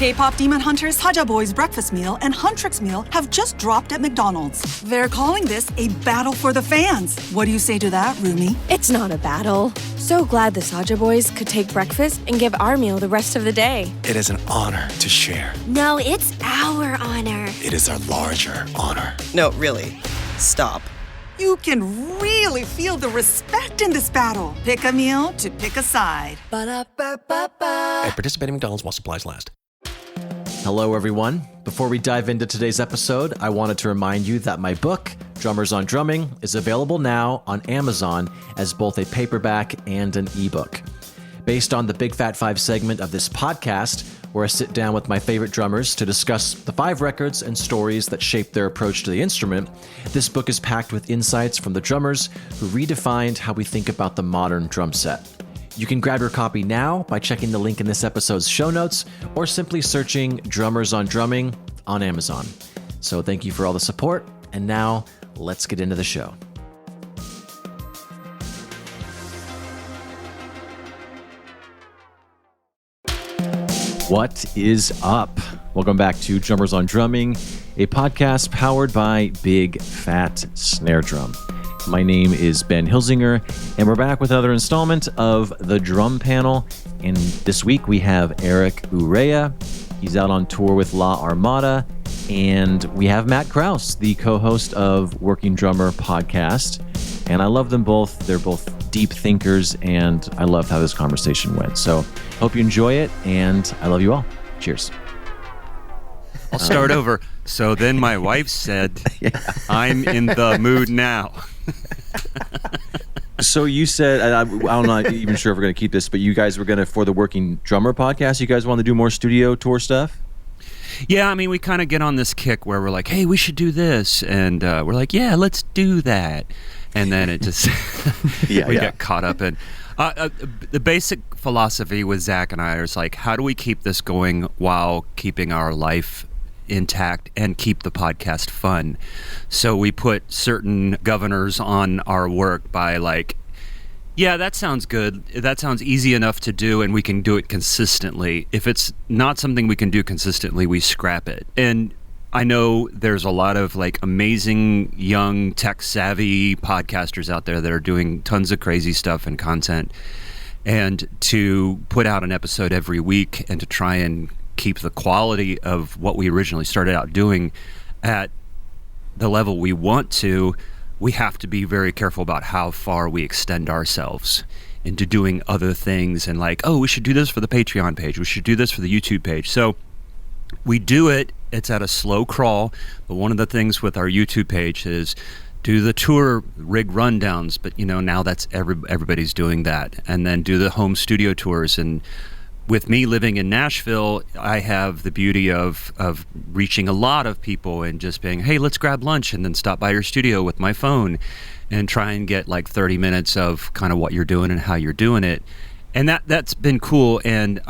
K-pop Demon Hunters Haja Boy's breakfast meal and Huntrix meal have just dropped at McDonald's. They're calling this a battle for the fans. What do you say to that, Rumi? It's not a battle. So glad the Saja boys could take breakfast and give our meal the rest of the day. It is an honor to share. No, it's our honor. It is our larger honor. No, really. Stop. You can really feel the respect in this battle. Pick a meal to pick a side. Ba-da-ba-ba-ba. At participating McDonald's while supplies last. Hello, everyone. Before we dive into today's episode, I wanted to remind you that my book, Drummers on Drumming, is available now on Amazon as both a paperback and an ebook. Based on the Big Fat 5 segment of this podcast, where I sit down with my favorite drummers to discuss the 5 records and stories that shaped their approach to the instrument, this book is packed with insights from the drummers who redefined how we think about the modern drum set. You can grab your copy now by checking the link in this episode's show notes or simply searching Drummers on Drumming on Amazon. So thank you for all the support, and now let's get into the show. What is up? Welcome back to Drummers on Drumming, a podcast powered by Big Fat Snare Drum. My name is Ben Hilzinger, and we're back with another installment of The Drum Panel. And this week we have Eric Urrea. He's out on tour with La Armada. And we have Matt Crouse, the co-host of Working Drummer podcast. And I love them both. They're both deep thinkers, and I love how this conversation went. So hope you enjoy it, and I love you all. Cheers. I'll start over. So then my wife said, I'm in the mood now. So you said, I'm not even sure if we're going to keep this, but you guys were going to, for the Working Drummer podcast, you guys want to do more studio tour stuff? Yeah, I mean, we kind of get on this kick where we're like, hey, we should do this. And we're like, yeah, let's do that. And then it just, we get caught up in. The basic philosophy with Zach and I is like, how do we keep this going while keeping our life intact and keep the podcast fun? So we put certain governors on our work by like, yeah, that sounds good. That sounds easy enough to do, and we can do it consistently. If it's not something we can do consistently, we scrap it. And I know there's a lot of like amazing young tech savvy podcasters out there that are doing tons of crazy stuff and content, and to put out an episode every week and to try and keep the quality of what we originally started out doing at the level we want to, we have to be very careful about how far we extend ourselves into doing other things and like, oh, we should do this for the Patreon page. We should do this for the YouTube page. So we do it. It's at a slow crawl. But one of the things with our YouTube page is do the tour rig rundowns. But, you know, now that's everybody's doing that. And then do the home studio tours. And with me living in Nashville, I have the beauty of reaching a lot of people and just being, hey, let's grab lunch and then stop by your studio with my phone and try and get like 30 minutes of kind of what you're doing and how you're doing it. And that's been cool. And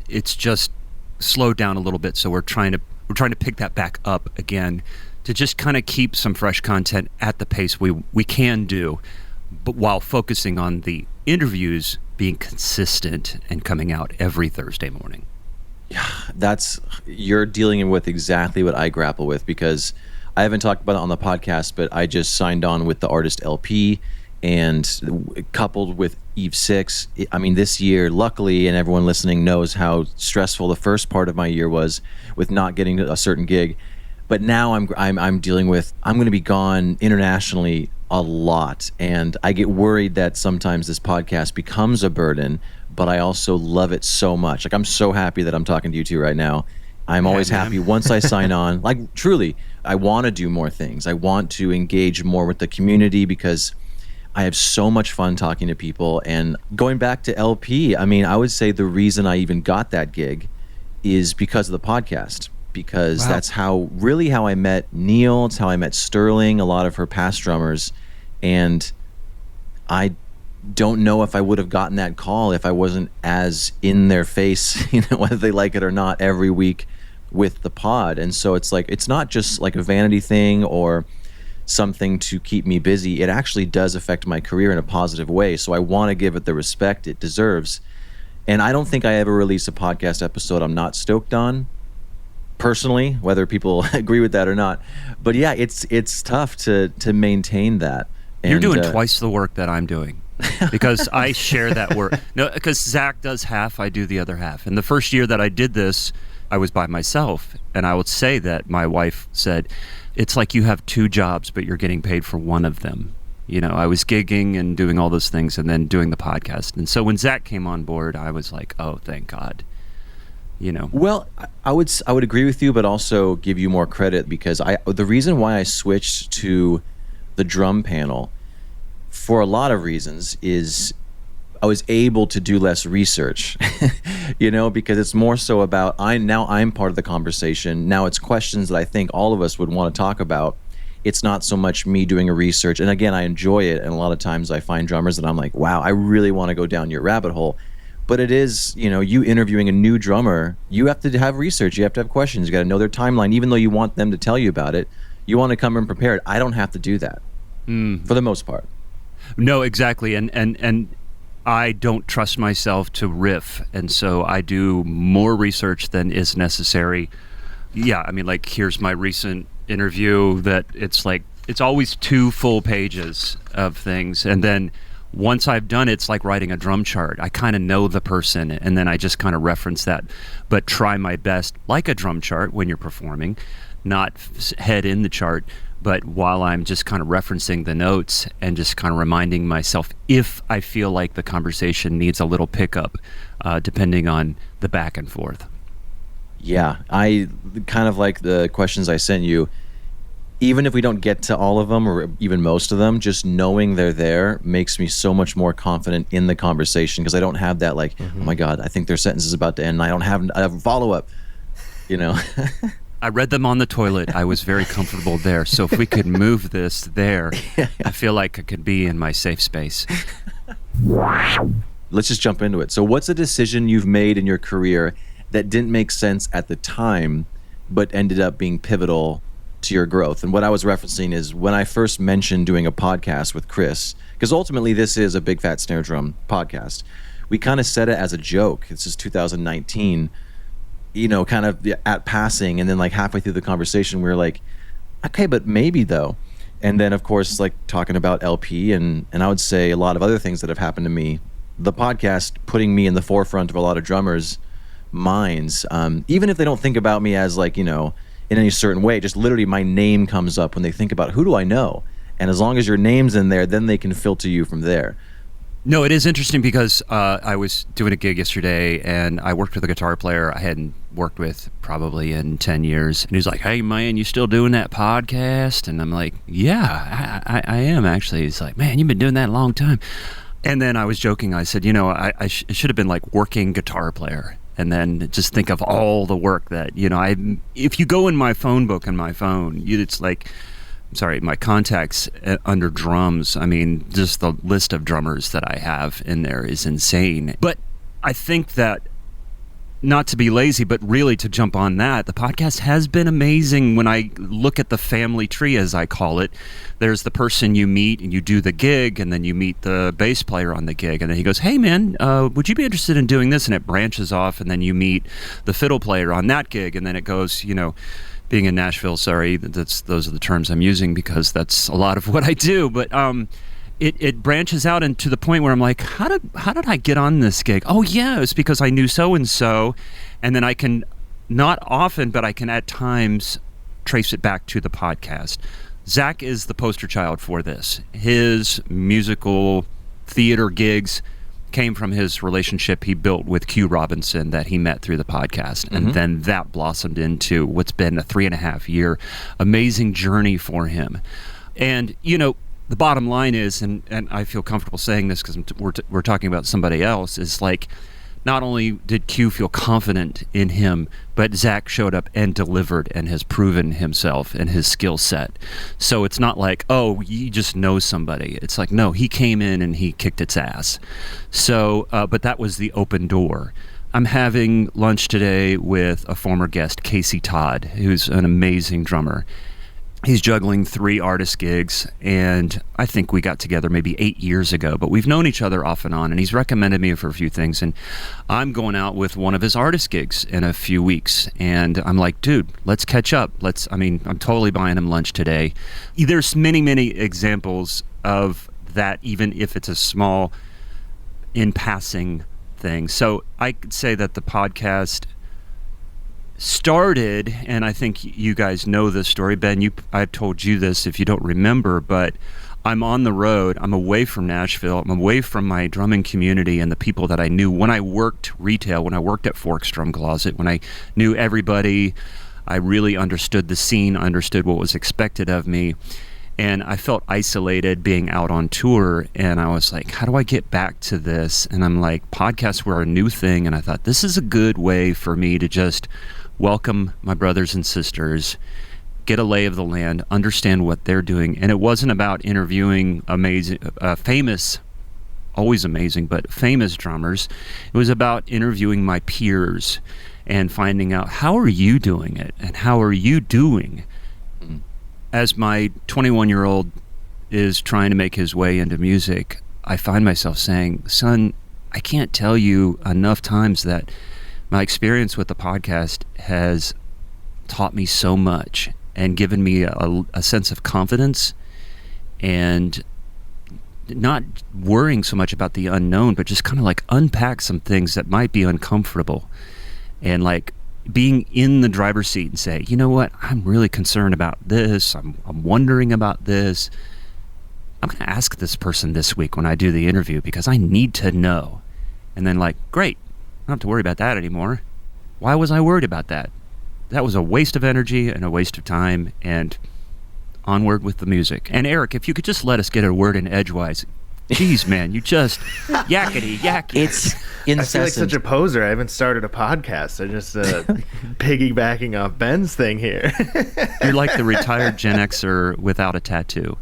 it's just slowed down a little bit. So we're trying to pick that back up again to just kind of keep some fresh content at the pace we can do, but while focusing on the interviews being consistent and coming out every Thursday morning. Yeah, you're dealing with exactly what I grapple with, because I haven't talked about it on the podcast, but I just signed on with the Artist LP, and coupled with Eve 6, I mean, this year, luckily, and everyone listening knows how stressful the first part of my year was with not getting a certain gig. But now I'm dealing with, I'm going to be gone internationally a lot, and I get worried that sometimes this podcast becomes a burden, but I also love it so much. Like, I'm so happy that I'm talking to you two right now. I'm always happy once I sign on. Like, truly, I want to do more things. I want to engage more with the community because I have so much fun talking to people. And going back to LP, I mean, I would say the reason I even got that gig is because of the podcast. Because that's how I met Neil. It's how I met Sterling, a lot of her past drummers. And I don't know if I would have gotten that call if I wasn't as in their face, you know, whether they like it or not, every week with the pod. And so it's like, it's not just like a vanity thing or something to keep me busy. It actually does affect my career in a positive way. So I want to give it the respect it deserves. And I don't think I ever release a podcast episode I'm not stoked on. personally, whether people agree with that or not. But yeah, it's tough to maintain that. And, you're doing twice the work that I'm doing because I share that work. No, because Zach does half, I do the other half. And the first year that I did this, I was by myself. And I would say that my wife said, it's like you have 2 jobs, but you're getting paid for one of them. You know, I was gigging and doing all those things and then doing the podcast. And so when Zach came on board, I was like, oh, thank God. You know. Well, I would agree with you, but also give you more credit because the reason why I switched to the drum panel for a lot of reasons is I was able to do less research, you know, because it's more so about I'm part of the conversation. Now it's questions that I think all of us would want to talk about. It's not so much me doing a research. And again, I enjoy it. And a lot of times I find drummers that I'm like, wow, I really want to go down your rabbit hole. But it is, you know, you interviewing a new drummer, you have to have research. You have to have questions. You got to know their timeline. Even though you want them to tell you about it, you want to come in prepared. I don't have to do that for the most part. No, exactly. And I don't trust myself to riff. And so I do more research than is necessary. Yeah, I mean, like, here's my recent interview that it's always 2 full pages of things. And then once I've done it, it's like writing a drum chart. I kind of know the person, and then I just kind of reference that, but try my best, like a drum chart when you're performing, not head in the chart, but while I'm just kind of referencing the notes and just kind of reminding myself if I feel like the conversation needs a little pickup, depending on the back and forth. Yeah, I kind of like the questions I sent you. Even if we don't get to all of them or even most of them, just knowing they're there makes me so much more confident in the conversation because I don't have that like, oh my God, I think their sentence is about to end and I don't have a follow-up, you know. I read them on the toilet. I was very comfortable there. So if we could move this there, I feel like I could be in my safe space. Let's just jump into it. So what's a decision you've made in your career that didn't make sense at the time but ended up being pivotal to your growth? And what I was referencing is when I first mentioned doing a podcast with Chris, because ultimately this is a Big Fat Snare Drum podcast. We kind of said it as a joke. This is 2019, you know, kind of at passing. And then like halfway through the conversation, we were like, okay, but maybe though. And then of course, like talking about LP and I would say a lot of other things that have happened to me, the podcast putting me in the forefront of a lot of drummers' minds, even if they don't think about me as like, you know, in any certain way, just literally my name comes up when they think about who do I know, and as long as your name's in there, then they can filter you from there. No, it is interesting because I was doing a gig yesterday and I worked with a guitar player I hadn't worked with probably in 10 years, and he's like, hey man, you still doing that podcast? And I'm like, yeah, I am actually. He's like, man, you've been doing that a long time. And then I was joking, I said, you know, I should have been like working guitar player. And then just think of all the work that, you know, if you go in my phone book on my phone, it's like, my contacts under drums. I mean, just the list of drummers that I have in there is insane. But I think that, not to be lazy, but really to jump on that, the podcast has been amazing. When I look at the family tree, as I call it, there's the person you meet and you do the gig, and then you meet the bass player on the gig, and then he goes, hey man, would you be interested in doing this? And it branches off, and then you meet the fiddle player on that gig, and then it goes, you know, being in Nashville, sorry, those are the terms I'm using because that's a lot of what I do, but it branches out, and to the point where I'm like, how did I get on this gig? Oh yeah, it's because I knew so and so, and then I can, not often, but I can at times trace it back to the podcast. Zach is the poster child for this. His musical theater gigs came from his relationship he built with Q Robinson that he met through the podcast, and then that blossomed into what's been a 3.5-year amazing journey for him. And you know, the bottom line is, and I feel comfortable saying this because we're talking about somebody else, is like, not only did Q feel confident in him, but Zach showed up and delivered and has proven himself and his skill set. So it's not like, oh, you just know somebody. It's like, no, he came in and he kicked its ass. So, but that was the open door. I'm having lunch today with a former guest, Casey Todd, who's an amazing drummer. He's juggling 3 artist gigs, and I think we got together maybe 8 years ago, but we've known each other off and on, and he's recommended me for a few things, and I'm going out with one of his artist gigs in a few weeks, and I'm like, dude, let's catch up. I'm totally buying him lunch today. There's many, many examples of that, even if it's a small, in passing thing. So I could say that the podcast started, and I think you guys know this story. Ben, I've told you this if you don't remember, but I'm on the road. I'm away from Nashville. I'm away from my drumming community and the people that I knew when I worked retail, when I worked at Forks Drum Closet, when I knew everybody. I really understood the scene, understood what was expected of me. And I felt isolated being out on tour, and I was like, how do I get back to this? And I'm like, podcasts were a new thing, and I thought this is a good way for me to just welcome my brothers and sisters, get a lay of the land, understand what they're doing. And it wasn't about interviewing famous, always amazing, but famous drummers. It was about interviewing my peers and finding out, how are you doing it? And how are you doing? As my 21-year-old is trying to make his way into music, I find myself saying, son, I can't tell you enough times that my experience with the podcast has taught me so much and given me a sense of confidence and not worrying so much about the unknown, but just kind of like unpack some things that might be uncomfortable, and like being in the driver's seat and say, you know what, I'm really concerned about this. I'm wondering about this. I'm going to ask this person this week when I do the interview because I need to know. And then like, great, I don't have to worry about that anymore. Why was I worried about that? That was a waste of energy and a waste of time, and onward with the music. And Eric, if you could just let us get a word in edgewise. Jeez, man, you just yakety yak. It's incessant. I feel like such a poser. I haven't started a podcast. I just piggybacking off Ben's thing here. You're like the retired Gen Xer without a tattoo.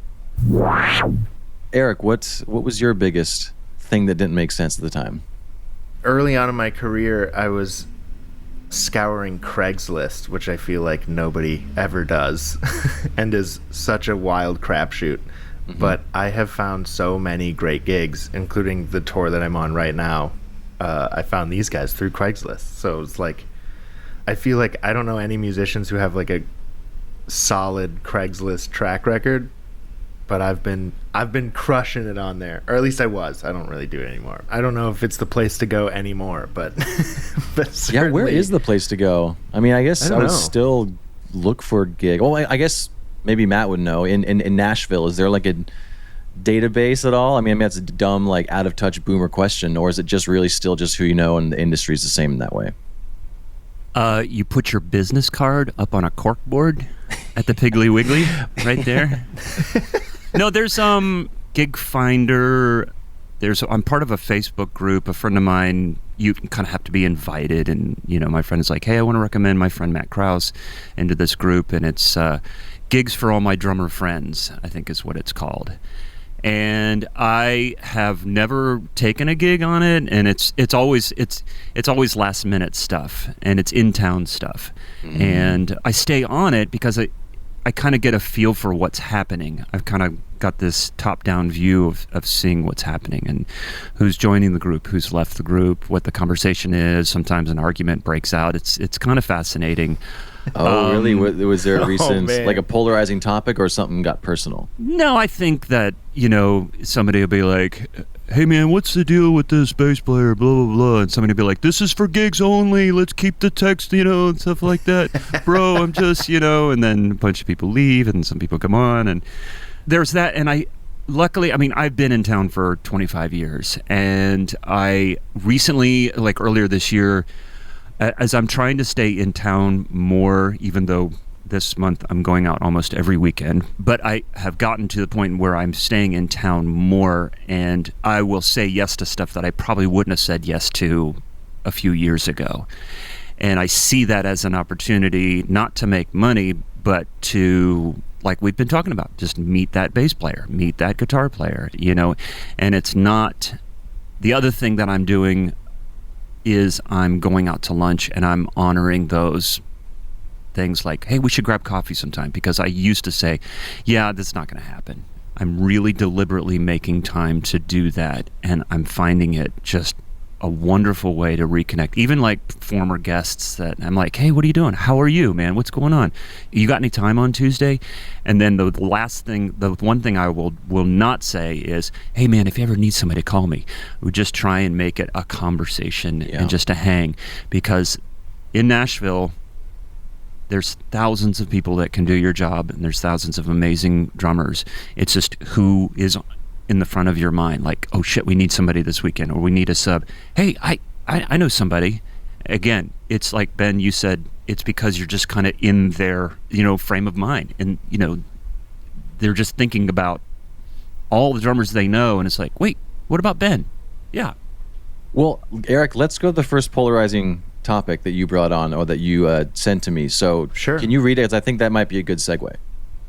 Eric, what was your biggest thing that didn't make sense at the time? Early on in my career, I was scouring Craigslist, which I feel like nobody ever does, and is such a wild crapshoot. Mm-hmm. But I have found so many great gigs, including the tour that I'm on right now. I found these guys through Craigslist. So it's like, I feel like I don't know any musicians who have like a solid Craigslist track record, but I've been crushing it on there, or at least I was. I don't really do it anymore. I don't know if it's the place to go anymore, but yeah, where is the place to go? I mean, I guess I would still look for a gig. Well, I guess maybe Matt would know. In Nashville, is there like a database at all? I mean, that's a dumb, like, out of touch boomer question, or is it just really still just who you know and the industry is the same in that way? You put your business card up on a corkboard at the Piggly Wiggly right there. No, there's Gig Finder. I'm part of a Facebook group. A friend of mine, you kind of have to be invited, and my friend is like, hey, I want to recommend my friend Matt Crouse into this group, and it's Gigs for All My Drummer Friends, I think is what it's called. And I have never taken a gig on it, and it's always last minute stuff, and it's in town stuff. And I stay on it because I kind of get a feel for what's happening. I've kind of got this top-down view of seeing what's happening and who's joining the group, who's left the group, what the conversation is. Sometimes an argument breaks out. It's kind of fascinating. Oh, really? Was there a recent, like a polarizing topic, or something got personal? No, I think that, somebody will be like, hey man, what's the deal with this bass player, blah, blah, blah. And somebody will be like, this is for gigs only. Let's keep the text, and stuff like that. Bro, I'm just, and then a bunch of people leave and some people come on. And there's that. And luckily, I've been in town for 25 years. And I recently, like earlier this year, as I'm trying to stay in town more, even though this month I'm going out almost every weekend, but I have gotten to the point where I'm staying in town more, and I will say yes to stuff that I probably wouldn't have said yes to a few years ago. And I see that as an opportunity not to make money, but to, like we've been talking about, just meet that bass player, meet that guitar player, and it's not, the other thing that I'm doing is I'm going out to lunch and I'm honoring those things like, hey, we should grab coffee sometime, because I used to say, yeah, that's not going to happen. I'm really deliberately making time to do that, and I'm finding it just a wonderful way to reconnect. Even like former guests that I'm like, hey, what are you doing? How are you, man? What's going on? You got any time on Tuesday? And then the one thing I will not say is, hey, man, if you ever need somebody, call me. We just try and make it a conversation and just a hang, because in Nashville, there's thousands of people that can do your job, and there's thousands of amazing drummers. It's just who is in the front of your mind, like, oh shit, we need somebody this weekend, or we need a sub. Hey, I know somebody. Again, it's like, Ben, you said, it's because you're just kind of in their, frame of mind, and they're just thinking about all the drummers they know, and it's like, wait, what about Ben? Yeah. Well, Eric, let's go to the first polarizing topic that you brought on, or that you sent to me. So sure. Can you read it? 'Cause I think that might be a good segue.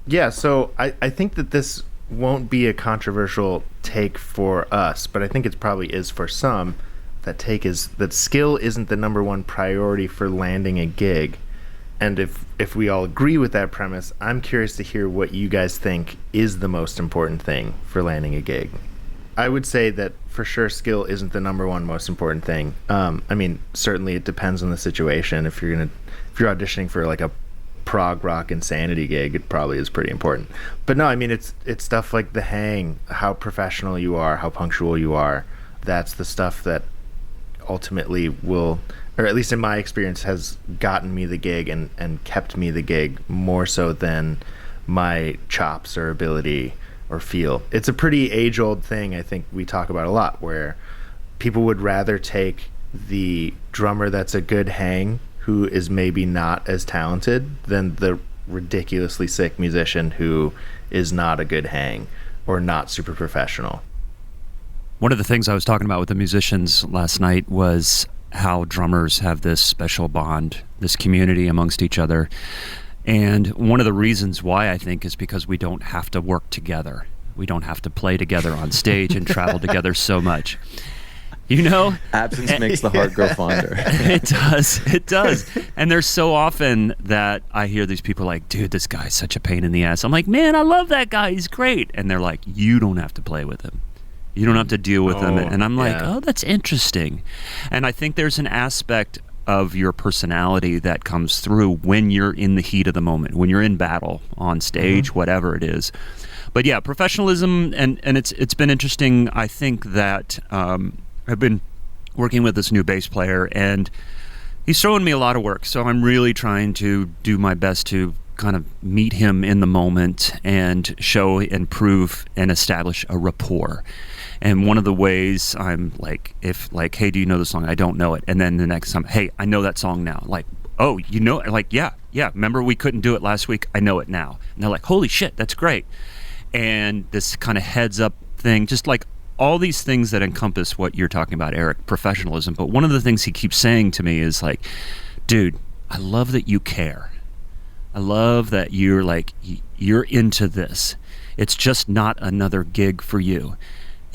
Yeah, so I think that this won't be a controversial take for us, but I think it probably is for some. That take is that skill isn't the number one priority for landing a gig. And if we all agree with that premise, I'm curious to hear what you guys think is the most important thing for landing a gig. I would say that for sure skill isn't the number one most important thing. I mean, certainly it depends on the situation. If you're auditioning for like a prog rock insanity gig, it probably is pretty important. But no, I mean, it's stuff like the hang, how professional you are, how punctual you are. That's the stuff that ultimately will, or at least in my experience, has gotten me the gig and kept me the gig more so than my chops or ability or feel. It's a pretty age-old thing I think we talk about a lot, where people would rather take the drummer that's a good hang who is maybe not as talented than the ridiculously sick musician who is not a good hang or not super professional. One of the things I was talking about with the musicians last night was how drummers have this special bond, this community amongst each other. And one of the reasons why, I think, is because we don't have to work together. We don't have to play together on stage and travel together so much. Absence makes the heart grow fonder. It does. And there's so often that I hear these people like, dude, this guy's such a pain in the ass. I'm like, man, I love that guy. He's great. And they're like, you don't have to play with him. You don't have to deal with him. And I'm like, oh, that's interesting. And I think there's an aspect of your personality that comes through when you're in the heat of the moment, when you're in battle on stage, whatever it is. But yeah, professionalism, and it's been interesting. I think that I've been working with this new bass player, and he's throwing me a lot of work. So I'm really trying to do my best to kind of meet him in the moment and show and prove and establish a rapport. And one of the ways I'm like, hey, do you know the song? I don't know it. And then the next time, hey, I know that song now. Like, oh, you know it? Like, yeah. Remember we couldn't do it last week? I know it now. And they're like, holy shit, that's great. And this kind of heads up thing, just like all these things that encompass what you're talking about, Eric, professionalism. But one of the things he keeps saying to me is like, dude, I love that you care. I love that you're like, you're into this. It's just not another gig for you.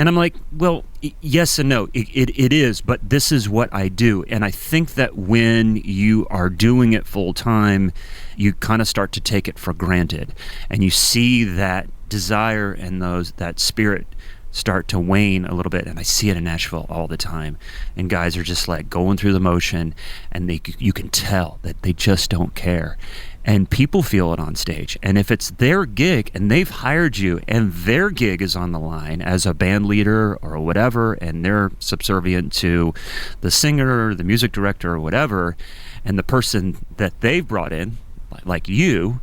And I'm like, well, yes and no. It is, but this is what I do. And I think that when you are doing it full time, you kind of start to take it for granted. And you see that desire and that spirit start to wane a little bit. And I see it in Nashville all the time. And guys are just like going through the motion, and you can tell that they just don't care. And people feel it on stage. And if it's their gig and they've hired you and their gig is on the line as a band leader or whatever, and they're subservient to the singer or the music director or whatever, and the person that they've brought in, like you,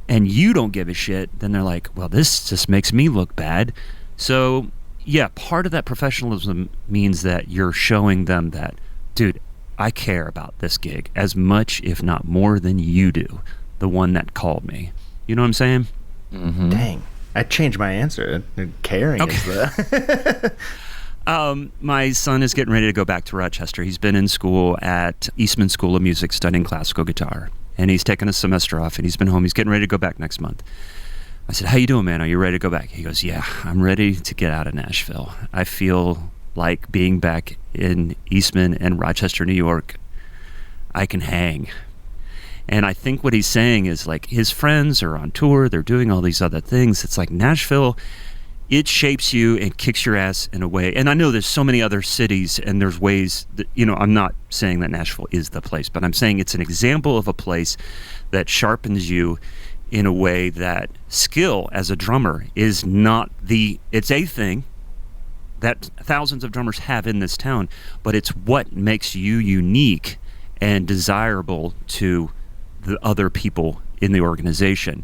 and you don't give a shit, then they're like, well, this just makes me look bad. So, yeah, part of that professionalism means that you're showing them that, dude, I care about this gig as much, if not more, than you do, the one that called me. You know what I'm saying? Mm-hmm. Dang. I changed my answer. Caring is the... My son is getting ready to go back to Rochester. He's been in school at Eastman School of Music studying classical guitar. And he's taken a semester off, and he's been home. He's getting ready to go back next month. I said, how you doing, man? Are you ready to go back? He goes, yeah, I'm ready to get out of Nashville. I feel like being back in Eastman and Rochester, New York, I can hang. And I think what he's saying is like his friends are on tour, they're doing all these other things. It's like Nashville, it shapes you and kicks your ass in a way. And I know there's so many other cities and there's ways that, I'm not saying that Nashville is the place, but I'm saying it's an example of a place that sharpens you in a way that skill as a drummer is not it's a thing that thousands of drummers have in this town, but it's what makes you unique and desirable to the other people in the organization.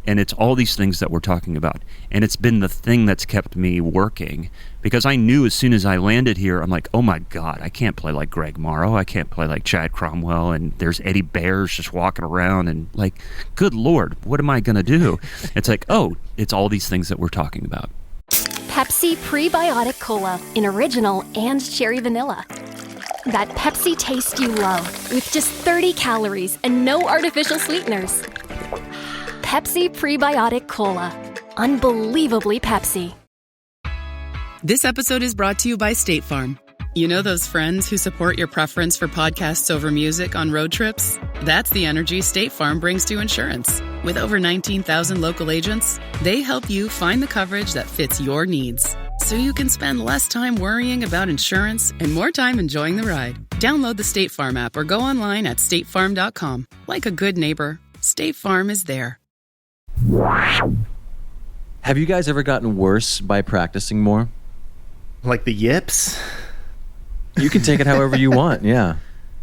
And it's all these things that we're talking about. And it's been the thing that's kept me working, because I knew as soon as I landed here, I'm like, oh my God, I can't play like Greg Morrow. I can't play like Chad Cromwell. And there's Eddie Bears just walking around and like, good Lord, what am I going to do? It's like, oh, it's all these things that we're talking about. Pepsi Prebiotic Cola in original and cherry vanilla. That Pepsi taste you love with just 30 calories and no artificial sweeteners. Pepsi Prebiotic Cola. Unbelievably Pepsi. This episode is brought to you by State Farm. You know those friends who support your preference for podcasts over music on road trips? That's the energy State Farm brings to insurance. With over 19,000 local agents, they help you find the coverage that fits your needs, so you can spend less time worrying about insurance and more time enjoying the ride. Download the State Farm app or go online at statefarm.com. Like a good neighbor, State Farm is there. Have you guys ever gotten worse by practicing more? Like the yips? You can take it however you want, yeah.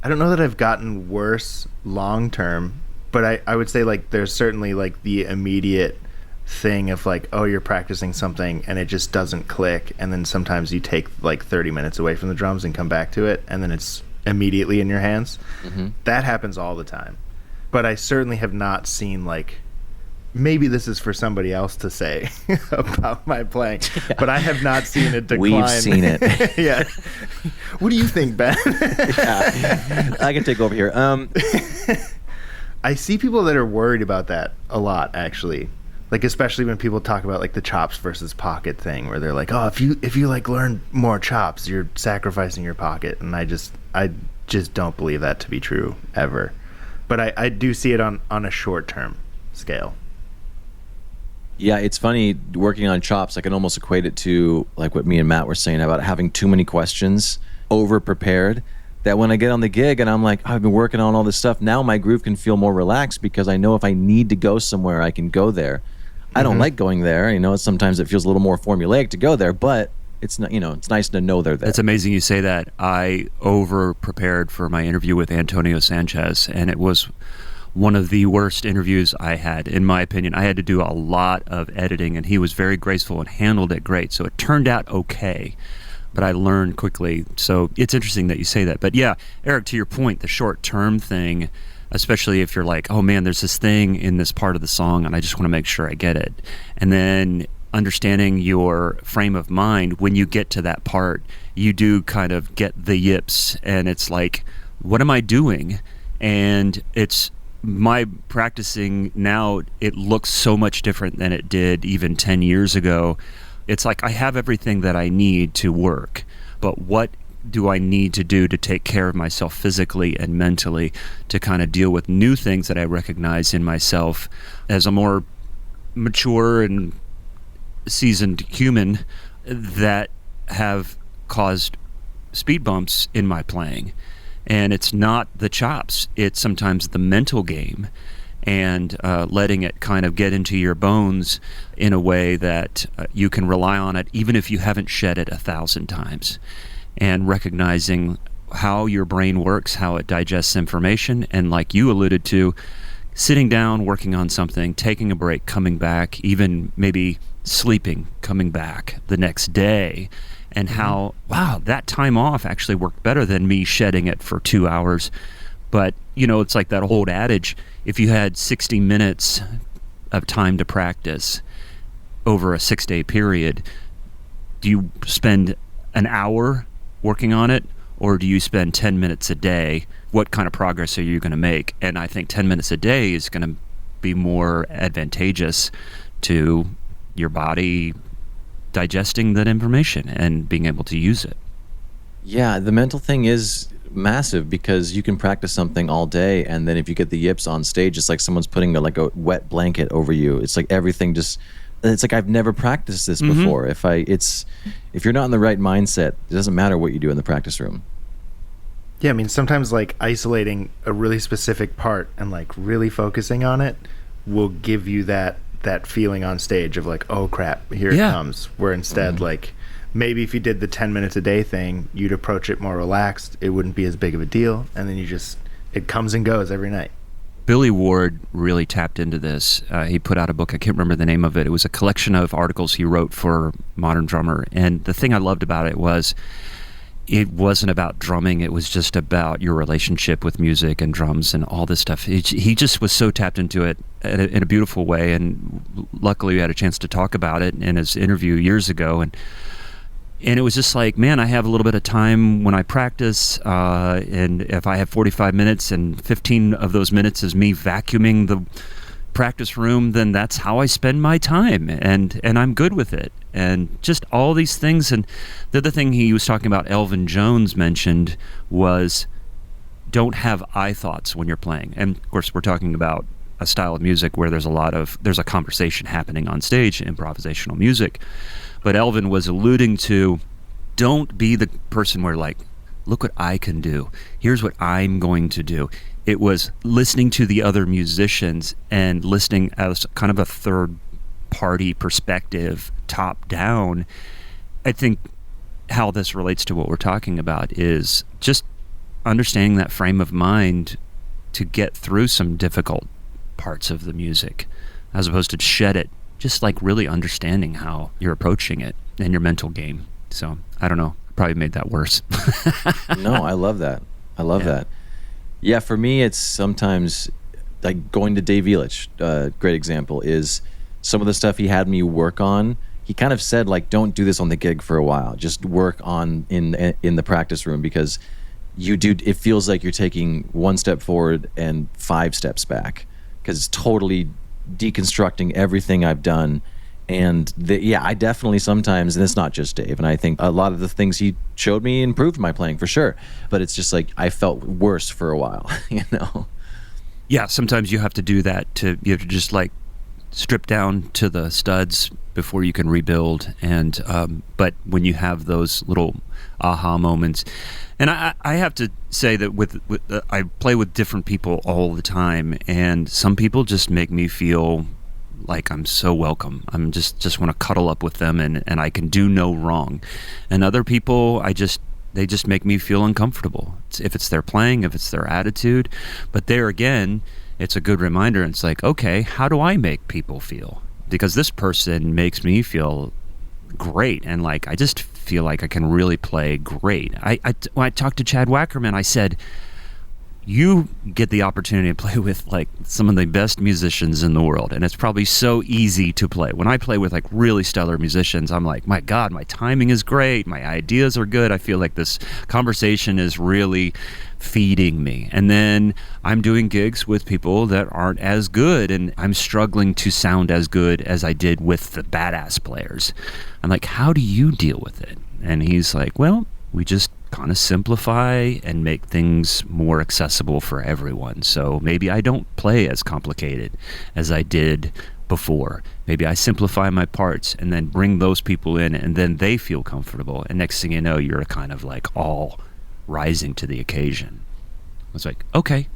I don't know that I've gotten worse long term, but I would say like there's certainly like the immediate thing of like, oh, you're practicing something and it just doesn't click, and then sometimes you take like 30 minutes away from the drums and come back to it, and then it's immediately in your hands. Mm-hmm. That happens all the time. But I certainly have not seen like, maybe this is for somebody else to say about my playing, but I have not seen it decline. We've seen it. Yeah. What do you think, Ben? Yeah. I can take over here. I see people that are worried about that a lot, actually. Like, especially when people talk about like the chops versus pocket thing, where they're like, oh, if you like learn more chops, you're sacrificing your pocket. And I just don't believe that to be true ever. But I do see it on a short-term scale. Yeah, it's funny, working on chops, I can almost equate it to like what me and Matt were saying about having too many questions, over-prepared, that when I get on the gig and I'm like, oh, I've been working on all this stuff, now my groove can feel more relaxed because I know if I need to go somewhere, I can go there. I don't like going there. Sometimes it feels a little more formulaic to go there, but it's not, it's nice to know they're there. It's amazing you say that. I over-prepared for my interview with Antonio Sanchez, and it was one of the worst interviews I had, in my opinion. I had to do a lot of editing, and he was very graceful and handled it great. So it turned out okay, but I learned quickly. So it's interesting that you say that. But yeah, Eric, to your point, the short-term thing, especially if you're like, oh man, there's this thing in this part of the song, and I just want to make sure I get it. And then understanding your frame of mind, when you get to that part, you do kind of get the yips, and it's like, what am I doing? And it's my practicing now, it looks so much different than it did even 10 years ago. It's like I have everything that I need to work, but what do I need to do to take care of myself physically and mentally to kind of deal with new things that I recognize in myself as a more mature and seasoned human that have caused speed bumps in my playing. And it's not the chops, it's sometimes the mental game, and letting it kind of get into your bones in a way that you can rely on it even if you haven't shed it 1,000 times, and recognizing how your brain works, how it digests information, and like you alluded to, sitting down, working on something, taking a break, coming back, even maybe sleeping, coming back the next day, and how, wow, that time off actually worked better than me shedding it for 2 hours. But, it's like that old adage, if you had 60 minutes of time to practice over a 6-day period, do you spend an hour working on it, or do you spend 10 minutes a day? What kind of progress are you going to make? And I think 10 minutes a day is going to be more advantageous to your body digesting that information and being able to use it. Yeah, the mental thing is massive because you can practice something all day, and then if you get the yips on stage, it's like someone's putting like a wet blanket over you. It's like everything just, it's like I've never practiced this before. If you're not in the right mindset, it doesn't matter what you do in the practice room. Yeah, I mean, sometimes like isolating a really specific part and like really focusing on it will give you that feeling on stage of like, oh crap, here it comes. Where instead, like, maybe if you did the 10 minutes a day thing, you'd approach it more relaxed. It wouldn't be as big of a deal. And then it comes and goes every night. Billy Ward really tapped into this. He put out a book. I can't remember the name of it. It was a collection of articles he wrote for Modern Drummer. And the thing I loved about it was it wasn't about drumming. It was just about your relationship with music and drums and all this stuff. He just was so tapped into it in a beautiful way. And luckily we had a chance to talk about it in his interview years ago. And it was just like, man, I have a little bit of time when I practice, and if I have 45 minutes and 15 of those minutes is me vacuuming the practice room, then that's how I spend my time, and I'm good with it. And just all these things. And the other thing he was talking about, Elvin Jones mentioned, was don't have I thoughts when you're playing. And of course, we're talking about a style of music where there's a conversation happening on stage, improvisational music. But Elvin was alluding to, don't be the person where like, look what I can do. Here's what I'm going to do. It was listening to the other musicians and listening as kind of a third party perspective, top down. I think how this relates to what we're talking about is just understanding that frame of mind to get through some difficult parts of the music, as opposed to shed it. Just like really understanding how you're approaching it and your mental game. So I don't know, probably made that worse. No, I love that. I love that. Yeah, for me, it's sometimes like going to Dave Elich. Great example is some of the stuff he had me work on. He kind of said like, don't do this on the gig for a while. Just work on in the practice room, because it feels like you're taking one step forward and 5 steps back, because it's totally deconstructing everything I've done. And I definitely sometimes, and it's not just Dave, and I think a lot of the things he showed me improved my playing for sure, but it's just like I felt worse for a while. Yeah, sometimes you have to do that. You have to just like strip down to the studs before you can rebuild. And but when you have those little aha moments, and I have to say that with I play with different people all the time, and some people just make me feel like I'm so welcome. I'm just want to cuddle up with them, and I can do no wrong. And other people, they just make me feel uncomfortable. If it's their playing, if it's their attitude. But there again, it's a good reminder. It's like, okay, how do I make people feel? Because this person makes me feel great, and like I just feel like I can really play great. When I talked to Chad Wackerman, I said, you get the opportunity to play with like some of the best musicians in the world, and it's probably so easy to play. When I play with like really stellar musicians, I'm like, my God, my timing is great, my ideas are good, I feel like this conversation is really feeding me. And then I'm doing gigs with people that aren't as good, and I'm struggling to sound as good as I did with the badass players. I'm like, how do you deal with it? And he's like, well, we just kind of simplify and make things more accessible for everyone. So maybe I don't play as complicated as I did before. Maybe I simplify my parts and then bring those people in, and then they feel comfortable. And next thing you know, you're kind of like all rising to the occasion. It's like, okay.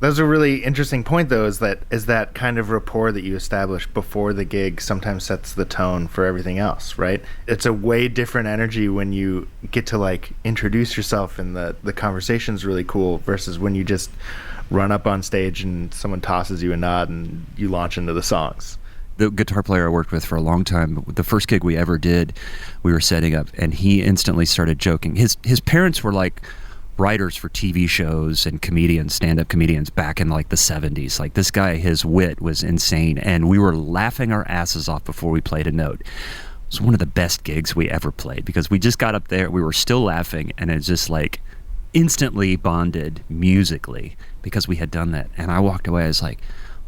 That's a really interesting point, though, is that kind of rapport that you establish before the gig sometimes sets the tone for everything else, right? It's a way different energy when you get to like introduce yourself and the conversation's really cool versus when you just run up on stage and someone tosses you a nod and you launch into the songs. The guitar player I worked with for a long time, the first gig we ever did, we were setting up, and he instantly started joking. His parents were like writers for TV shows and comedians, stand-up comedians back in like the 70s. Like this guy, his wit was insane, and we were laughing our asses off before we played a note. It was one of the best gigs we ever played, because we just got up there, we were still laughing, and it just like instantly bonded musically because we had done that. And I walked away, I was like,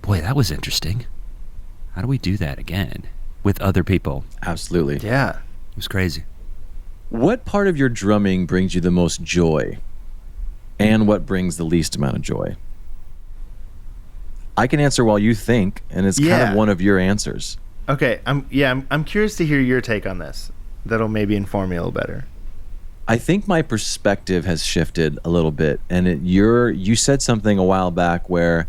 boy, that was interesting. How do we do that again with other people? Absolutely. Yeah. It was crazy. What part of your drumming brings you the most joy? and what brings the least amount of joy. I can answer while you think, and it's kind of one of your answers. Okay, I'm curious to hear your take on this. That'll maybe inform me a little better. I think my perspective has shifted a little bit, and you said something a while back where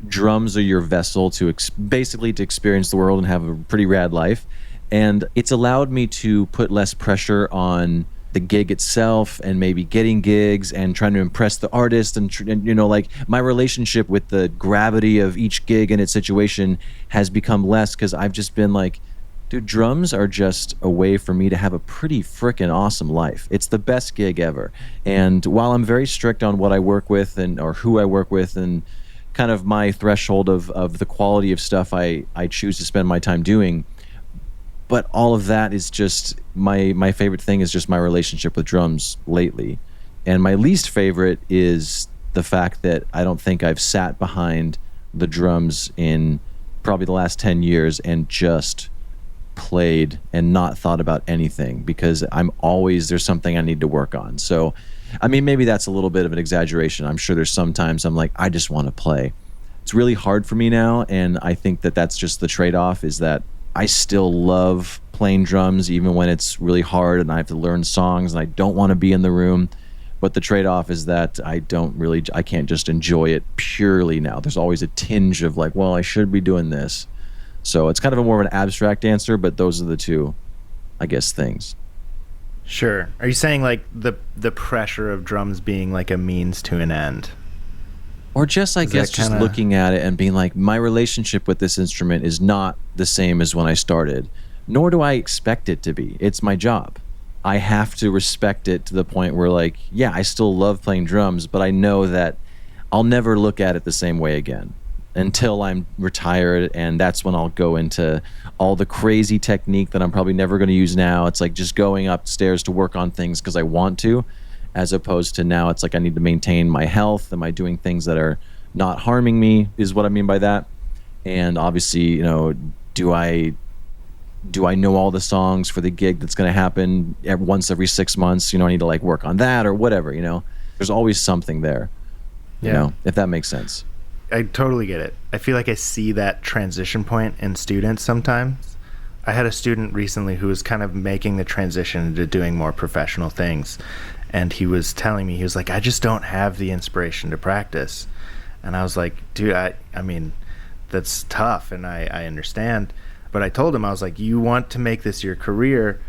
drums are your vessel to basically to experience the world and have a pretty rad life, and it's allowed me to put less pressure on the gig itself and maybe getting gigs and trying to impress the artist and like my relationship with the gravity of each gig and its situation has become less because I've just been like, dude, drums are just a way for me to have a pretty freaking awesome life. It's the best gig ever. And while I'm very strict on what I work with or who I work with and kind of my threshold of the quality of stuff I choose to spend my time doing, but all of that is just my favorite thing is just my relationship with drums lately. And my least favorite is the fact that I don't think I've sat behind the drums in probably the last 10 years and just played and not thought about anything because there's something I need to work on. So, I mean, maybe that's a little bit of an exaggeration. I'm sure there's sometimes I'm like, I just want to play. It's really hard for me now. And I think that's just the trade-off is that I still love playing drums even when it's really hard and I have to learn songs and I don't want to be in the room. But the trade-off is that I can't just enjoy it purely now. There's always a tinge of like, well, I should be doing this. So it's kind of more of an abstract answer, but those are the two, I guess, things. Sure. Are you saying like the pressure of drums being like a means to an end? Or just, I guess, just looking at it and being like, my relationship with this instrument is not the same as when I started, nor do I expect it to be. It's my job. I have to respect it to the point where, like, yeah, I still love playing drums, but I know that I'll never look at it the same way again until I'm retired, and that's when I'll go into all the crazy technique that I'm probably never going to use now. It's like just going upstairs to work on things because I want to, as opposed to now it's like I need to maintain my health. Am I doing things that are not harming me is what I mean by that. And obviously, do I know all the songs for the gig that's going to happen once every 6 months? I need to like work on that or whatever, There's always something there, if that makes sense. I totally get it. I feel like I see that transition point in students sometimes. I had a student recently who was kind of making the transition into doing more professional things. And he was telling me, he was like, I just don't have the inspiration to practice. And I was like, dude, I mean, that's tough. And I understand. But I told him, I was like, you want to make this your career.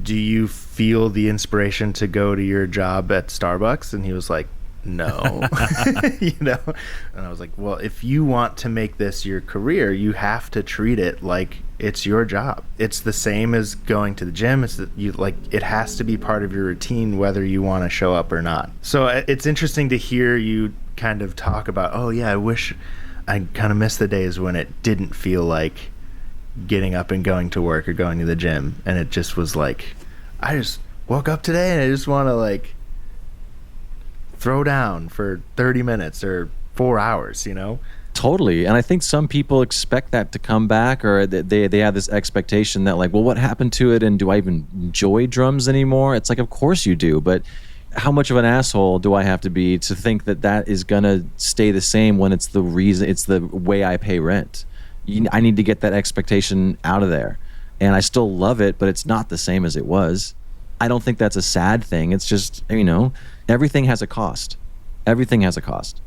Do you feel the inspiration to go to your job at Starbucks? And he was like, no. And I was like, well, if you want to make this your career, you have to treat it like it's your job. It's the same as going to the gym. It has to be part of your routine whether you want to show up or not. So it's interesting to hear you kind of talk about, oh yeah, I wish I kind of miss the days when it didn't feel like getting up and going to work or going to the gym, and it just was like, I just woke up today and I just want to like throw down for 30 minutes or 4 hours, Totally. And I think some people expect that to come back, or they have this expectation that like, well, what happened to it, and do I even enjoy drums anymore? It's like, of course you do, but how much of an asshole do I have to be to think that is gonna stay the same when it's the way I pay rent? I need to get that expectation out of there. And I still love it, but it's not the same as it was. I don't think that's a sad thing. It's just, everything has a cost. Everything has a cost.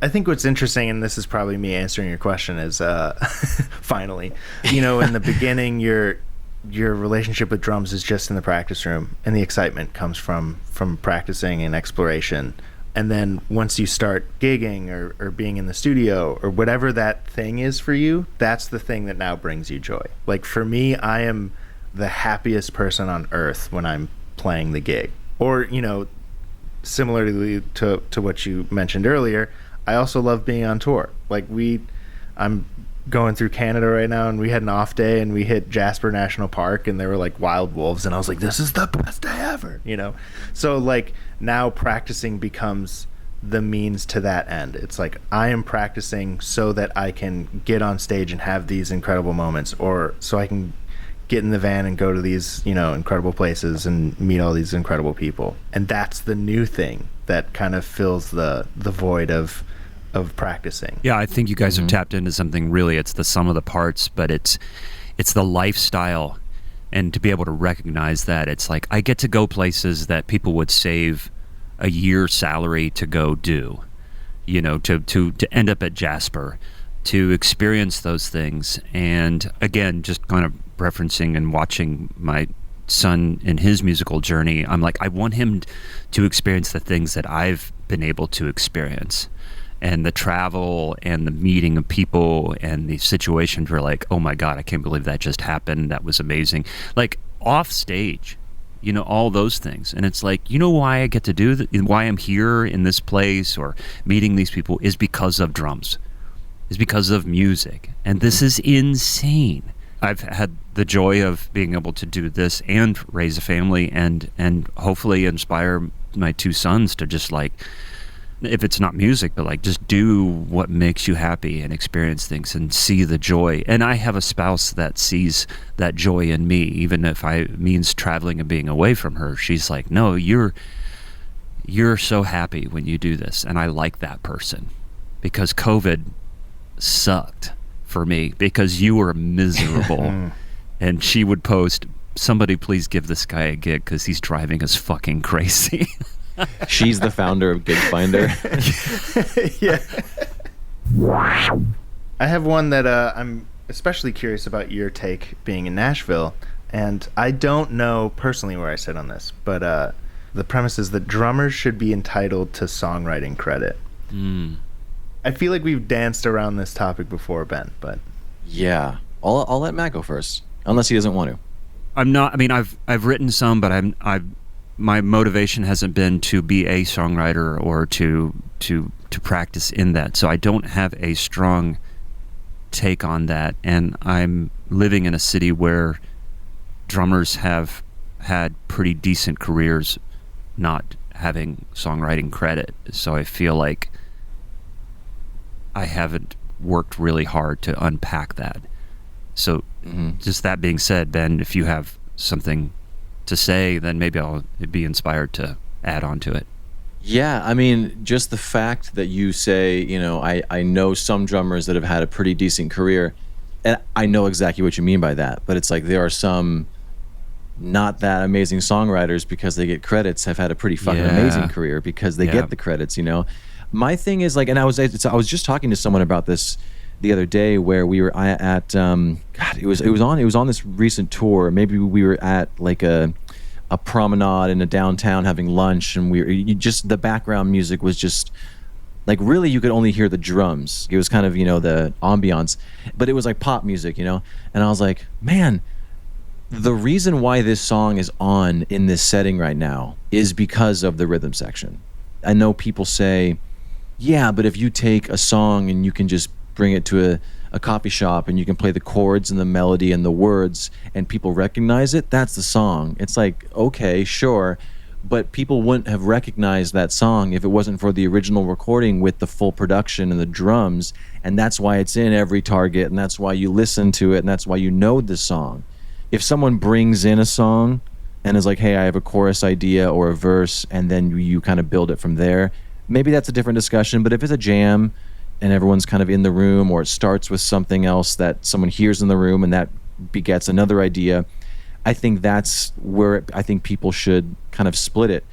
I think what's interesting, and this is probably me answering your question, is finally, in the beginning, your relationship with drums is just in the practice room, and the excitement comes from practicing and exploration. And then once you start gigging or being in the studio or whatever that thing is for you, that's the thing that now brings you joy. Like for me, I am the happiest person on earth when I'm playing the gig. Or, similarly to what you mentioned earlier, I also love being on tour. Like I'm going through Canada right now, and we had an off day and we hit Jasper National Park and there were like wild wolves, and I was like, this is the best day ever, So like now practicing becomes the means to that end. It's like I am practicing so that I can get on stage and have these incredible moments, or so I can get in the van and go to these incredible places and meet all these incredible people. And that's the new thing that kind of fills the void of practicing. Yeah, I think you guys have tapped into something really. It's the sum of the parts, but it's the lifestyle. And to be able to recognize that, it's like I get to go places that people would save a year's salary to go do, to end up at Jasper, to experience those things. And again, just kind of referencing and watching my son in his musical journey, I'm like, I want him to experience the things that I've been able to experience. And the travel and the meeting of people and the situations were like, oh my God, I can't believe that just happened. That was amazing. Like off stage, all those things. And it's like, why I get to do that, why I'm here in this place or meeting these people is because of drums, is because of music. And this is insane. I've had the joy of being able to do this and raise a family and hopefully inspire my two sons to just like, if it's not music, but like just do what makes you happy and experience things and see the joy. And I have a spouse that sees that joy in me, even if it means traveling and being away from her. She's like, no, you're so happy when you do this. And I like that person, because COVID sucked for me because you were miserable. And she would post, somebody please give this guy a gig because he's driving us fucking crazy. She's the founder of Gig Finder. Yeah. I have one that I'm especially curious about your take, being in Nashville. And I don't know personally where I sit on this, but the premise is that drummers should be entitled to songwriting credit. I feel like we've danced around this topic before, Ben, but... Yeah. I'll let Matt go first, unless he doesn't want to. I'm not... I mean, I've written some, but my motivation hasn't been to be a songwriter or to practice in that. So I don't have a strong take on that. And I'm living in a city where drummers have had pretty decent careers not having songwriting credit. So I feel like I haven't worked really hard to unpack that. So just that being said, Ben, if you have something to say, then maybe I'll be inspired to add on to it. Yeah, I mean, just the fact that you say, I know some drummers that have had a pretty decent career, and I know exactly what you mean by that, but it's like there are some not that amazing songwriters, because they get credits, have had a pretty fucking amazing career because they get the credits, My thing is like, and I was just talking to someone about this the other day, where we were at it was on this recent tour. Maybe we were at like a promenade in a downtown having lunch, and the background music was just like, really, you could only hear the drums. It was kind of the ambiance, but it was like pop music, and I was like, man, the reason why this song is on in this setting right now is because of the rhythm section. I know people say, yeah, but if you take a song and you can just bring it to a coffee shop and you can play the chords and the melody and the words and people recognize it, that's the song. It's like, okay, sure, but people wouldn't have recognized that song if it wasn't for the original recording with the full production and the drums. And that's why it's in every Target, and that's why you listen to it, and that's why you know the song. If someone brings in a song and is like, hey, I have a chorus idea or a verse, and then you kind of build it from there, maybe that's a different discussion. But if it's a jam and everyone's kind of in the room, or it starts with something else that someone hears in the room and that begets another idea, I think that's where I think people should kind of split it.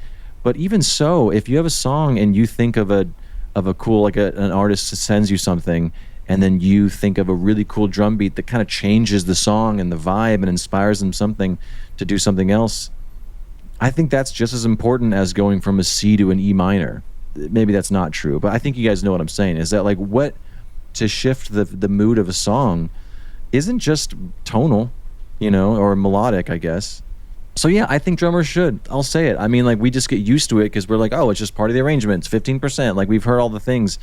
But even so, if you have a song and you think of a cool, like an artist sends you something, and then you think of a really cool drum beat that kind of changes the song and the vibe and inspires them something to do something else, I think that's just as important as going from a C to an E minor. Maybe that's not true, but I think you guys know what I'm saying, is that like what to shift the mood of a song isn't just tonal, or melodic, I guess. So yeah, I think drummers should. I'll say it. I mean, like, we just get used to it because we're like, oh, it's just part of the arrangement. It's 15%. Like, we've heard all the things.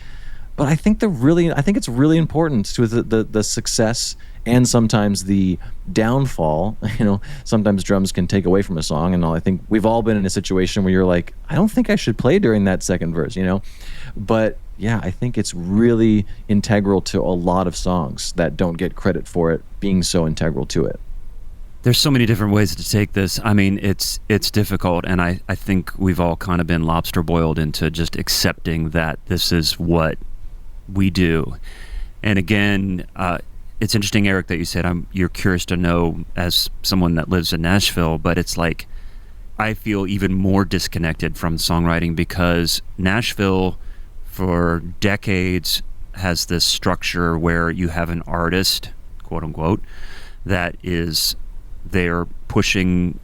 But I think it's really important to the success and sometimes the downfall. Sometimes drums can take away from a song and all. I think we've all been in a situation where you're like, I don't think I should play during that second verse, But yeah, I think it's really integral to a lot of songs that don't get credit for it being so integral to it. There's so many different ways to take this. I mean, it's difficult, and I think we've all kind of been lobster boiled into just accepting that this is what we do. And again, it's interesting, Eric, that you said you're curious to know as someone that lives in Nashville, but it's like I feel even more disconnected from songwriting because Nashville for decades has this structure where you have an artist, quote unquote, that is they're pushing,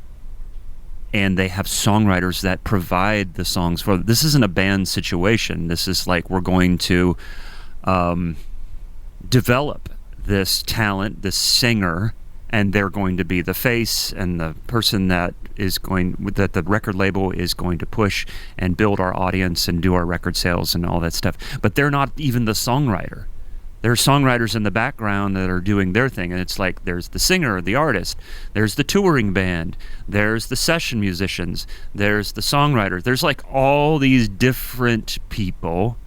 and they have songwriters that provide the songs for. This isn't a band situation. This is like we're going to develop this talent, this singer, and they're going to be the face and the person that the record label is going to push and build our audience and do our record sales and all that stuff. But they're not even the songwriter. There are songwriters in the background that are doing their thing, and it's like there's the singer, the artist, there's the touring band, there's the session musicians, there's the songwriters. There's like all these different people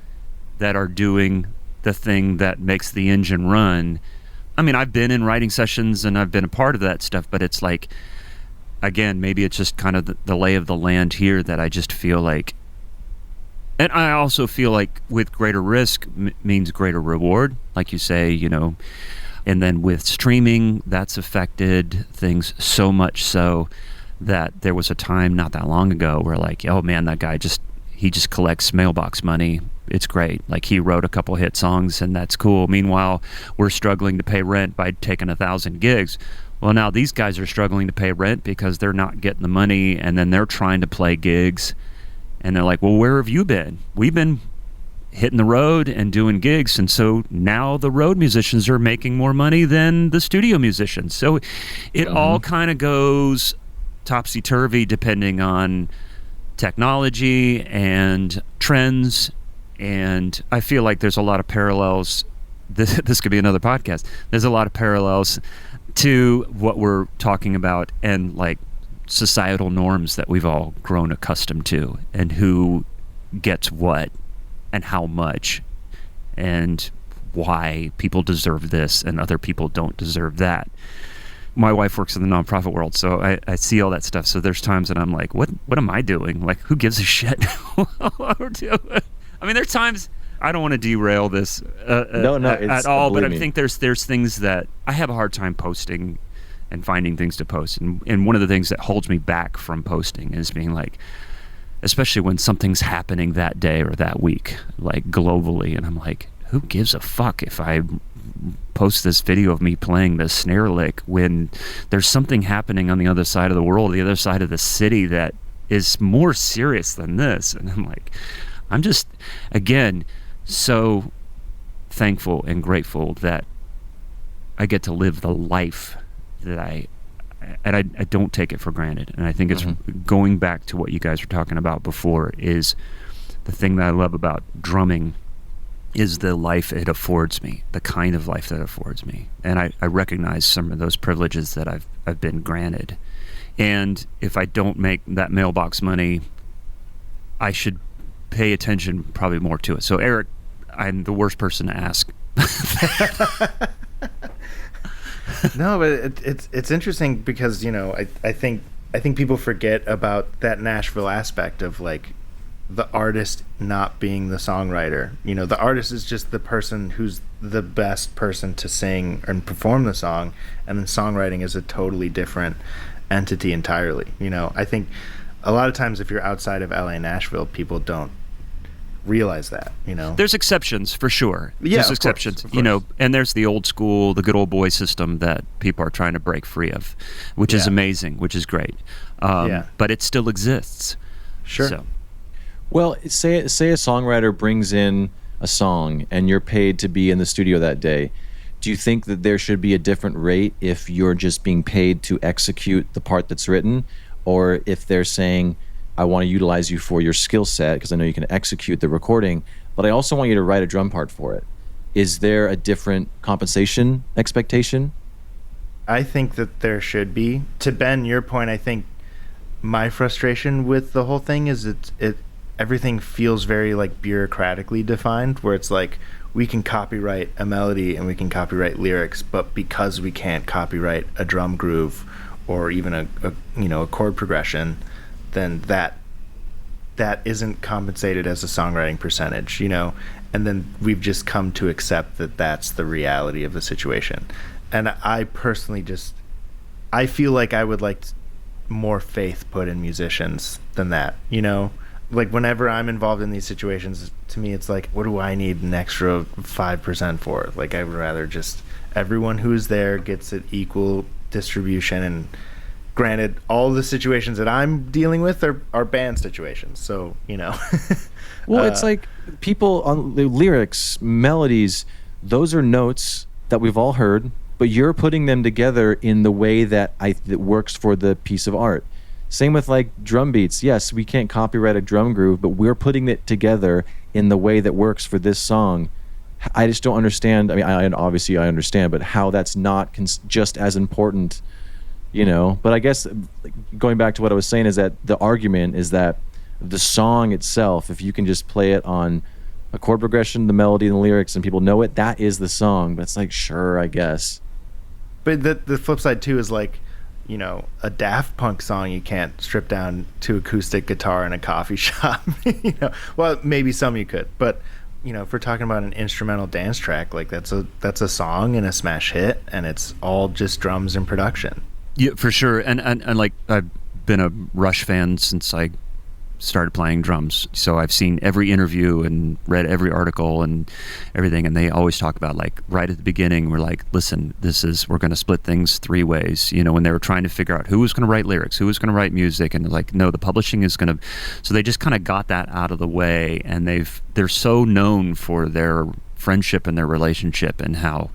that are doing the thing that makes the engine run. I mean, I've been in writing sessions and I've been a part of that stuff, but it's like, again, maybe it's just kind of the lay of the land here that I just feel like. And I also feel like with greater risk means greater reward, like you say, you know. And then with streaming, that's affected things so much so that there was a time not that long ago where like, oh man, that guy just collects mailbox money. It's great. Like he wrote a couple hit songs and that's cool. Meanwhile, we're struggling to pay rent by taking 1,000 gigs. Well, now these guys are struggling to pay rent because they're not getting the money, and then they're trying to play gigs. And they're like, well, where have you been? We've been hitting the road and doing gigs. And so now the road musicians are making more money than the studio musicians. So it all kind of goes topsy-turvy depending on technology and trends. And I feel like there's a lot of parallels. This could be another podcast. There's a lot of parallels to what we're talking about and like societal norms that we've all grown accustomed to, and who gets what and how much and why people deserve this and other people don't deserve that. My wife works in the nonprofit world, so I see all that stuff. So there's times that I'm like, what am I doing? Like, who gives a shit what we're doing? I mean, there's times I don't want to derail this at all, but I think there's things that I have a hard time posting and finding things to post. And one of the things that holds me back from posting is being like, especially when something's happening that day or that week, like globally, and I'm like, who gives a fuck if I post this video of me playing this snare lick when there's something happening on the other side of the world, the other side of the city that is more serious than this? And I'm like, I'm just, again, so thankful and grateful that I get to live the life that I don't take it for granted. And I think it's going back to what you guys were talking about before, is the thing that I love about drumming is the life it affords me, the kind of life that it affords me. And I recognize some of those privileges that I've been granted. And if I don't make that mailbox money, I should pay attention probably more to it. So Eric, I'm the worst person to ask. No, but it's interesting because, you know, I think people forget about that Nashville aspect of like the artist not being the songwriter. You know, the artist is just the person who's the best person to sing and perform the song, and then songwriting is a totally different entity entirely. You know, I think a lot of times if you're outside of LA and Nashville, people don't realize that, you know. There's exceptions for sure. Yeah, there's exceptions, course. You know, and there's the old school, the good old boy system that people are trying to break free of, which is amazing, which is great. But it still exists. Sure. So. Well, say a songwriter brings in a song and you're paid to be in the studio that day. Do you think that there should be a different rate if you're just being paid to execute the part that's written, or if they're saying, I want to utilize you for your skill set because I know you can execute the recording, but I also want you to write a drum part for it? Is there a different compensation expectation? I think that there should be. To Ben, your point, I think my frustration with the whole thing is everything feels very like bureaucratically defined, where it's like we can copyright a melody and we can copyright lyrics, but because we can't copyright a drum groove or even a chord progression, then that isn't compensated as a songwriting percentage, and then we've just come to accept that that's the reality of the situation. And I personally I feel like I would like more faith put in musicians than that, like whenever I'm involved in these situations, to me it's like, what do I need an extra 5% for? Like, I would rather just everyone who's there gets an equal distribution. And granted, all the situations that I'm dealing with are band situations, so well, it's like people on the lyrics, melodies, those are notes that we've all heard, but you're putting them together in the way that works for the piece of art. Same with like drum beats. Yes, we can't copyright a drum groove, but we're putting it together in the way that works for this song. I just don't understand. I mean, obviously I understand, but how that's not just as important, But I guess going back to what I was saying is that the argument is that the song itself, if you can just play it on a chord progression, the melody and the lyrics, and people know it, that is the song. But it's like, sure, I guess. But the flip side too is like, a Daft Punk song you can't strip down to acoustic guitar in a coffee shop. Well, maybe some you could, but if we're talking about an instrumental dance track, like that's a song and a smash hit, and it's all just drums and production. Yeah, for sure. And like, I've been a Rush fan since I started playing drums, so I've seen every interview and read every article and everything, and they always talk about, like, right at the beginning, we're like, listen, we're going to split things 3 ways, when they were trying to figure out who was going to write lyrics, who was going to write music, and like, no, the publishing is going to, so they just kind of got that out of the way, and they're so known for their friendship and their relationship and how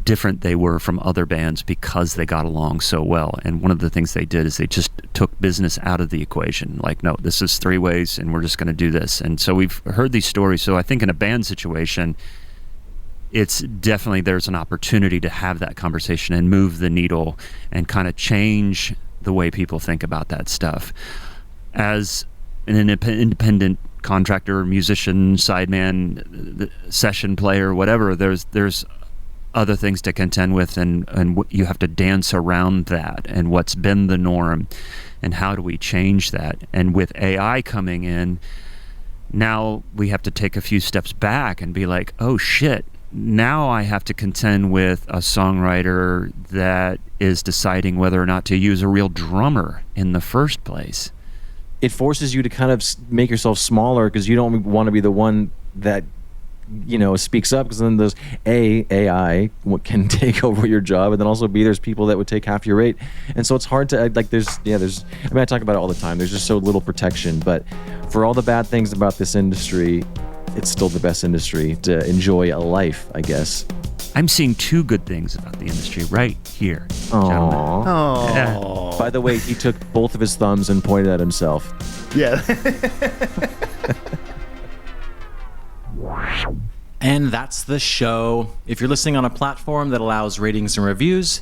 different they were from other bands because they got along so well. And one of the things they did is they just took business out of the equation. Like, no, this is 3 ways and we're just going to do this. And so we've heard these stories. So I think in a band situation, it's definitely, there's an opportunity to have that conversation and move the needle and kind of change the way people think about that stuff. As an independent contractor, musician, sideman, session player, whatever, there's other things to contend with, and you have to dance around that, and what's been the norm, and how do we change that. And with AI coming in, now we have to take a few steps back and be like, oh shit, now I have to contend with a songwriter that is deciding whether or not to use a real drummer in the first place. It forces you to kind of make yourself smaller because you don't want to be the one that speaks up, because then there's AI can take over your job, and then also B, there's people that would take half your rate, and so it's hard to I talk about it all the time. There's just so little protection, but for all the bad things about this industry, it's still the best industry to enjoy a life, I guess. I'm seeing 2 good things about the industry right here. Aww. Yeah. By the way, he took both of his thumbs and pointed at himself. Yeah. And that's the show. If you're listening on a platform that allows ratings and reviews,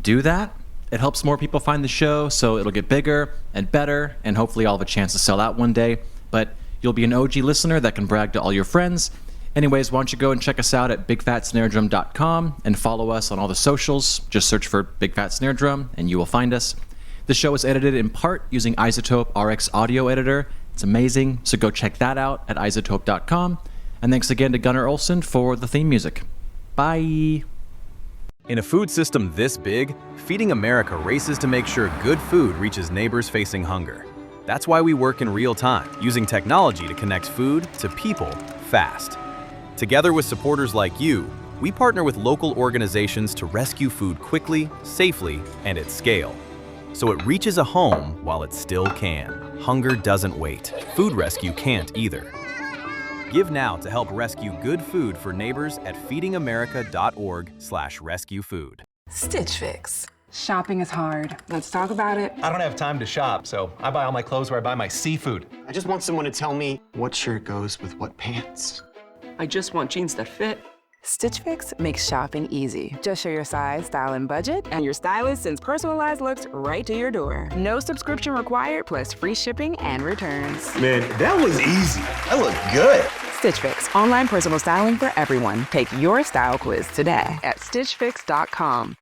do that. It helps more people find the show, so it'll get bigger and better, and hopefully I'll have a chance to sell out one day. But you'll be an OG listener that can brag to all your friends. Anyways, why don't you go and check us out at bigfatsnaredrum.com and follow us on all the socials. Just search for Big Fat Snare Drum and you will find us. The show is edited in part using Isotope RX Audio Editor. It's amazing, so go check that out at isotope.com. And thanks again to Gunnar Olsen for the theme music. Bye. In a food system this big, Feeding America races to make sure good food reaches neighbors facing hunger. That's why we work in real time, using technology to connect food to people fast. Together with supporters like you, we partner with local organizations to rescue food quickly, safely, and at scale, so it reaches a home while it still can. Hunger doesn't wait. Food rescue can't either. Give now to help rescue good food for neighbors at feedingamerica.org/rescuefood. Stitch Fix. Shopping is hard. Let's talk about it. I don't have time to shop, so I buy all my clothes where I buy my seafood. I just want someone to tell me what shirt goes with what pants. I just want jeans that fit. Stitch Fix makes shopping easy. Just show your size, style, and budget, and your stylist sends personalized looks right to your door. No subscription required, plus free shipping and returns. Man, that was easy. I look good. Stitch Fix, online personal styling for everyone. Take your style quiz today at stitchfix.com.